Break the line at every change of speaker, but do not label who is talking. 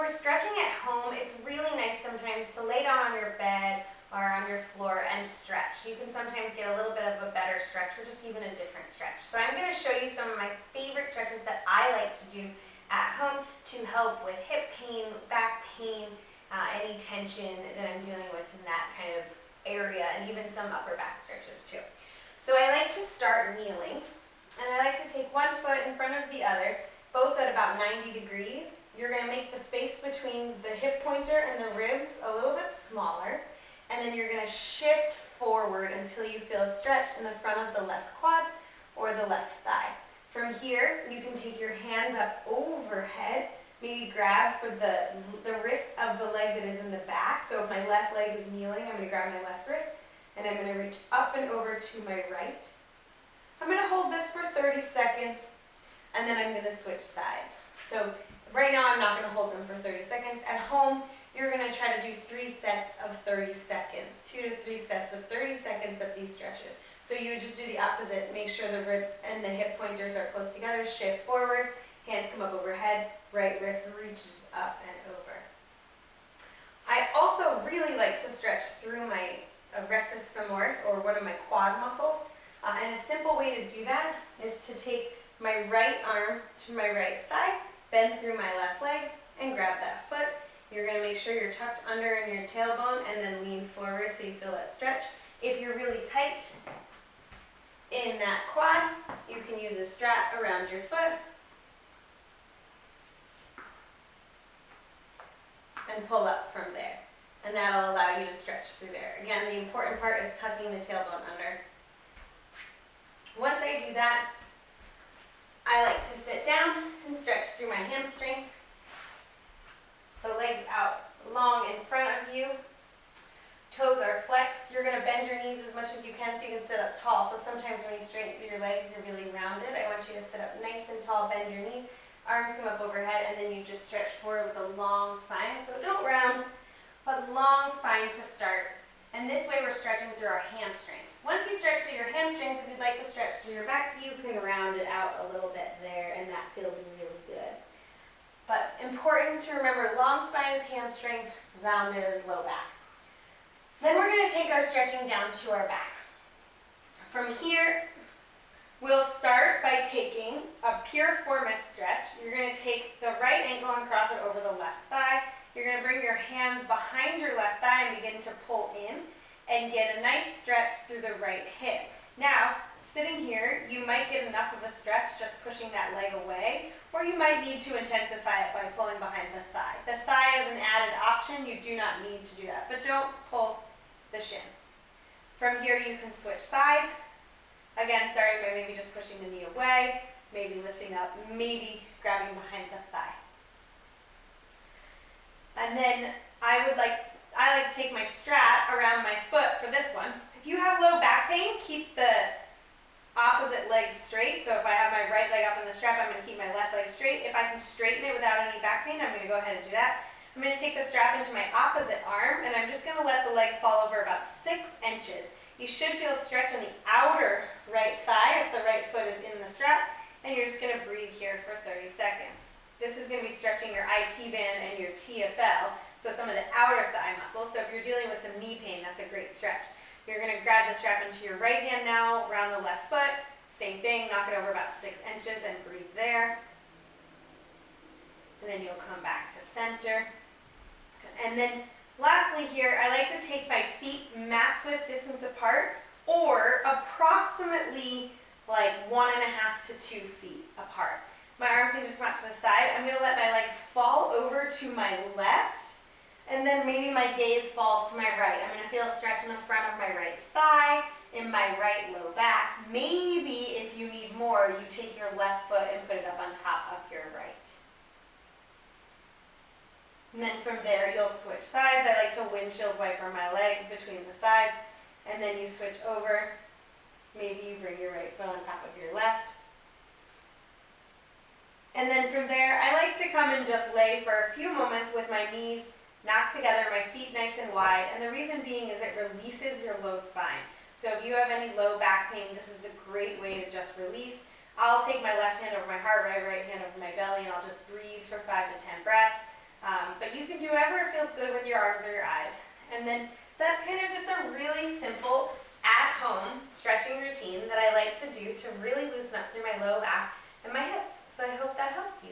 we're stretching at home, it's really nice sometimes to lay down on your bed or on your floor and stretch. You can sometimes get a little bit of a better stretch or just even a different stretch. So I'm going to show you some of my favorite stretches that I like to do at home to help with hip pain, back pain, any tension that I'm dealing with in that kind of area, and even some upper back stretches too. So I like to start kneeling, and I like to take one foot in front of the other, both at about 90 degrees. You're going to make the space between the hip pointer and the ribs a little bit smaller, and then you're going to shift forward until you feel a stretch in the front of the left quad or the left thigh. From here, you can take your hands up overhead, maybe grab for the wrist of the leg that is in the back. So if my left leg is kneeling, I'm going to grab my left wrist, and I'm going to reach up and over to my right. I'm going to hold this for 30 seconds, and then I'm going to switch sides. So right now I'm not going to hold them for 30 seconds. At home, you're going to try to do 3 sets of 30 seconds, 2 to 3 sets of 30 seconds of these stretches. So you would just do the opposite. Make sure the rib and the hip pointers are close together. Shift forward. Hands come up overhead. Right wrist reaches up and over. I also really like to stretch through my rectus femoris, or one of my quad muscles. And a simple way to do that is to take my right arm to my right thigh, bend through my left leg, and grab that foot. You're going to make sure you're tucked under in your tailbone, and then lean forward so you feel that stretch. If you're really tight in that quad, you can use a strap around your foot and pull up from there. And that'll allow you to stretch through there. Again, the important part is tucking the tailbone under. Once I do that, I like to sit down and stretch through my hamstrings. So legs out long in front of you. Toes are flexed. You're going to bend your knees as much as you can so you can sit up tall. So sometimes when you straighten through your legs, you're really rounded. I want you to sit up nice and tall, bend your knees. Arms come up overhead, and then you just stretch forward with a long spine. So don't round, but long spine to start. And this way we're stretching through our hamstrings. Once you stretch through your hamstrings, if you'd like to stretch through your back, you can round it out a little bit there, and that feels really good. But important to remember, long spine is hamstrings, rounded is low back. Then we're going to take our stretching down to our back. From here, we'll start by taking a piriformis stretch. You're going to take the right ankle and cross it over the left thigh. You're going to bring your hands behind your left thigh and begin to pull in and get a nice stretch through the right hip. Now, sitting here, you might get enough of a stretch just pushing that leg away, or you might need to intensify it by pulling behind the thigh. The thigh is an added option. You do not need to do that, but don't pull the shin. From here, you can switch sides. Again, starting by maybe just pushing the knee away, maybe lifting up, maybe grabbing behind the thigh. And then I like to take my strap around my foot for this one. If you have low back pain, keep the opposite leg straight. So if I have my right leg up in the strap, I'm going to keep my left leg straight. If I can straighten it without any back pain, I'm going to go ahead and do that. I'm going to take the strap into my opposite arm, and I'm just going to let the leg fall over about 6 inches. You should feel a stretch in the outer right thigh if the right foot is in the strap, and you're just going to breathe here for 30 seconds. This is going to be stretching your IT band and your TFL, so some of the outer thigh muscles. So if you're dealing with some knee pain, that's a great stretch. You're going to grab the strap into your right hand now, around the left foot. Same thing, knock it over about 6 inches and breathe there. And then you'll come back to center. And then lastly here, I like to take my feet mat's width distance apart, or approximately like 1.5 to 2 feet apart. My arms can just come out to the side. I'm going to let my legs fall over to my left, and then maybe my gaze falls to my right. I'm going to feel a stretch in the front of my right thigh, in my right low back. Maybe if you need more, you take your left foot and put it up on top of your right. And then from there, you'll switch sides. I like to windshield wiper my legs between the sides, and then you switch over. Maybe you bring your right foot on top of your left. And then from there, I like to come and just lay for a few moments with my knees knocked together, my feet nice and wide. And the reason being is it releases your low spine. So if you have any low back pain, this is a great way to just release. I'll take my left hand over my heart, my right hand over my belly, and I'll just breathe for 5 to 10 breaths. But you can do whatever feels good with your arms or your eyes. And then that's kind of just a really simple at-home stretching routine that I like to do to really loosen up through my low back and my hips. So I hope that helps you.